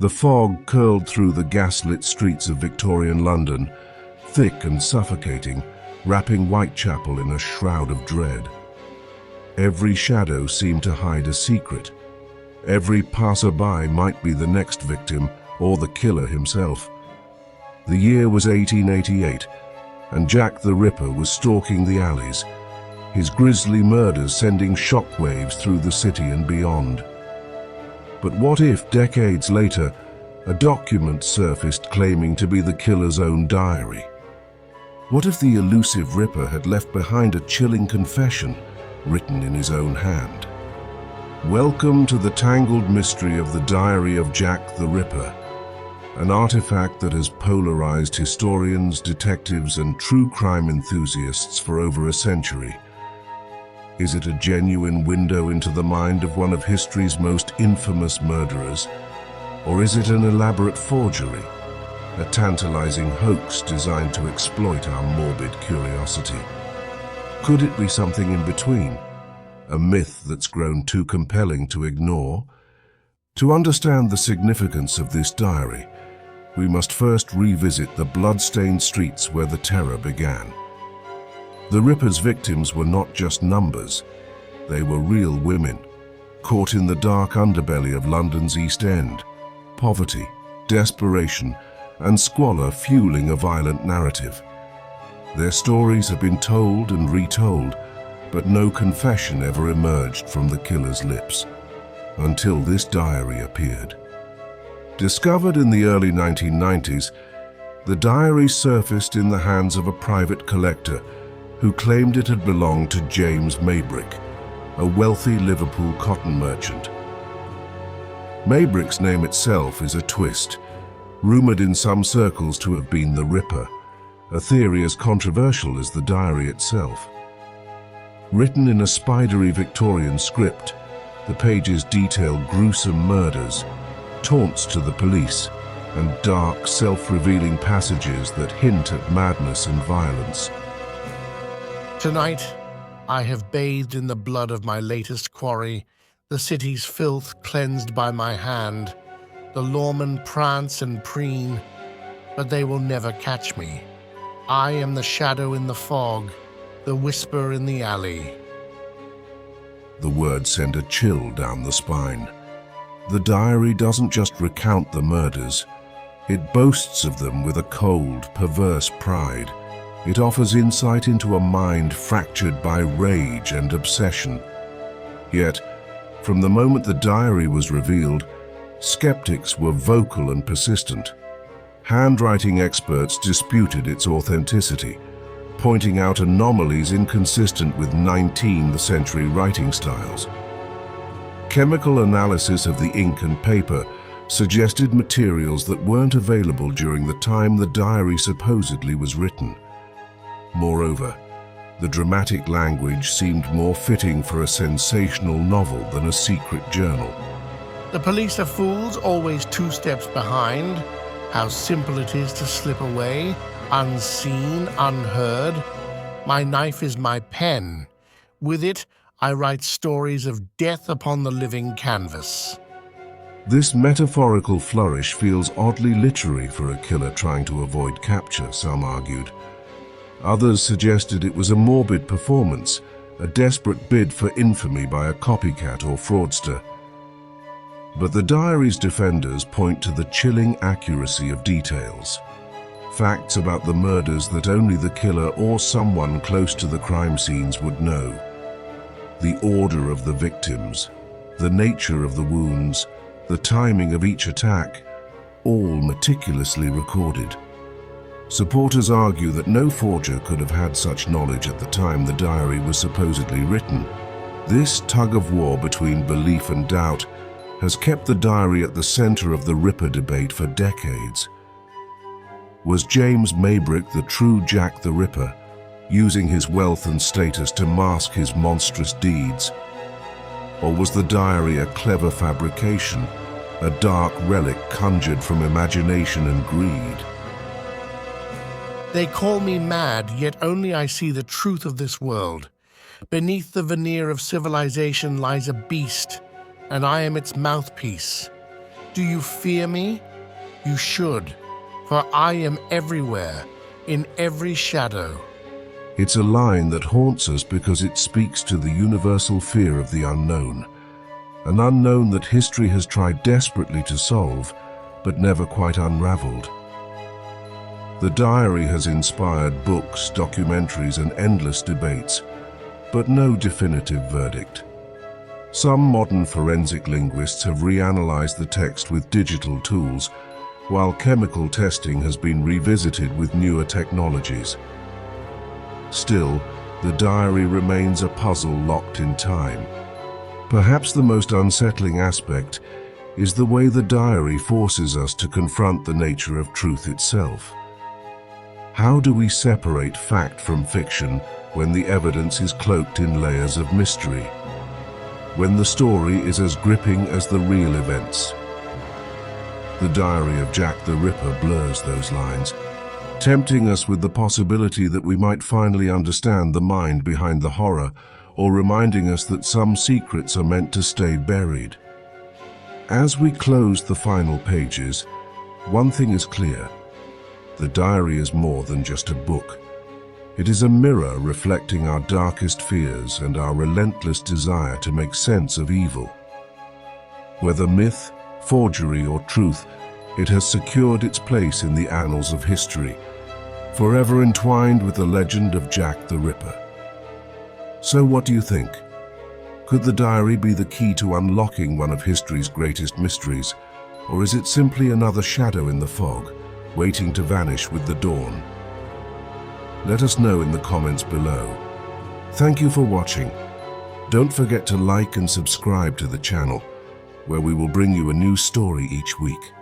The fog curled through the gaslit streets of Victorian London, thick and suffocating, wrapping Whitechapel in a shroud of dread. Every shadow seemed to hide a secret. Every passerby might be the next victim or the killer himself. The year was 1888, and Jack the Ripper was stalking the alleys, his grisly murders sending shockwaves through the city and beyond. But what if, decades later, a document surfaced claiming to be the killer's own diary? What if the elusive Ripper had left behind a chilling confession written in his own hand? Welcome to the tangled mystery of the Diary of Jack the Ripper, an artifact that has polarized historians, detectives, and true crime enthusiasts for over a century. Is it a genuine window into the mind of one of history's most infamous murderers? Or is it an elaborate forgery, a tantalizing hoax designed to exploit our morbid curiosity? Could it be something in between? A myth that's grown too compelling to ignore? To understand the significance of this diary, we must first revisit the blood-stained streets where the terror began. The Ripper's victims were not just numbers, they were real women, caught in the dark underbelly of London's East End. Poverty, desperation, and squalor fueling a violent narrative. Their stories have been told and retold, but no confession ever emerged from the killer's lips, until this diary appeared. Discovered in the early 1990s, the diary surfaced in the hands of a private collector who claimed it had belonged to James Maybrick, a wealthy Liverpool cotton merchant. Maybrick's name itself is a twist, rumored in some circles to have been the Ripper, a theory as controversial as the diary itself. Written in a spidery Victorian script, the pages detail gruesome murders, taunts to the police, and dark, self-revealing passages that hint at madness and violence. Tonight, I have bathed in the blood of my latest quarry, the city's filth cleansed by my hand. The lawmen prance and preen, but they will never catch me. I am the shadow in the fog, the whisper in the alley. The words send a chill down the spine. The diary doesn't just recount the murders, it boasts of them with a cold, perverse pride. It offers insight into a mind fractured by rage and obsession. Yet, from the moment the diary was revealed, skeptics were vocal and persistent. Handwriting experts disputed its authenticity, pointing out anomalies inconsistent with 19th century writing styles. Chemical analysis of the ink and paper suggested materials that weren't available during the time the diary supposedly was written. Moreover, the dramatic language seemed more fitting for a sensational novel than a secret journal. The police are fools, always 2 steps behind. How simple it is to slip away, unseen, unheard. My knife is my pen. With it, I write stories of death upon the living canvas. This metaphorical flourish feels oddly literary for a killer trying to avoid capture, some argued. Others suggested it was a morbid performance, a desperate bid for infamy by a copycat or fraudster. But the diary's defenders point to the chilling accuracy of details. Facts about the murders that only the killer or someone close to the crime scenes would know. The order of the victims, the nature of the wounds, the timing of each attack, all meticulously recorded. Supporters argue that no forger could have had such knowledge at the time the diary was supposedly written. This tug-of-war between belief and doubt has kept the diary at the center of the Ripper debate for decades. Was James Maybrick the true Jack the Ripper, using his wealth and status to mask his monstrous deeds? Or was the diary a clever fabrication, a dark relic conjured from imagination and greed? They call me mad, yet only I see the truth of this world. Beneath the veneer of civilization lies a beast, and I am its mouthpiece. Do you fear me? You should, for I am everywhere, in every shadow. It's a line that haunts us because it speaks to the universal fear of the unknown, an unknown that history has tried desperately to solve, but never quite unraveled. The diary has inspired books, documentaries, and endless debates, but no definitive verdict. Some modern forensic linguists have reanalyzed the text with digital tools, while chemical testing has been revisited with newer technologies. Still, the diary remains a puzzle locked in time. Perhaps the most unsettling aspect is the way the diary forces us to confront the nature of truth itself. How do we separate fact from fiction when the evidence is cloaked in layers of mystery? When the story is as gripping as the real events? The Diary of Jack the Ripper blurs those lines, tempting us with the possibility that we might finally understand the mind behind the horror, or reminding us that some secrets are meant to stay buried. As we close the final pages, one thing is clear. The diary is more than just a book. It is a mirror reflecting our darkest fears and our relentless desire to make sense of evil. Whether myth, forgery, or truth, it has secured its place in the annals of history, forever entwined with the legend of Jack the Ripper. So what do you think? Could the diary be the key to unlocking one of history's greatest mysteries, or is it simply another shadow in the fog, waiting to vanish with the dawn? Let us know in the comments below. Thank you for watching. Don't forget to like and subscribe to the channel, where we will bring you a new story each week.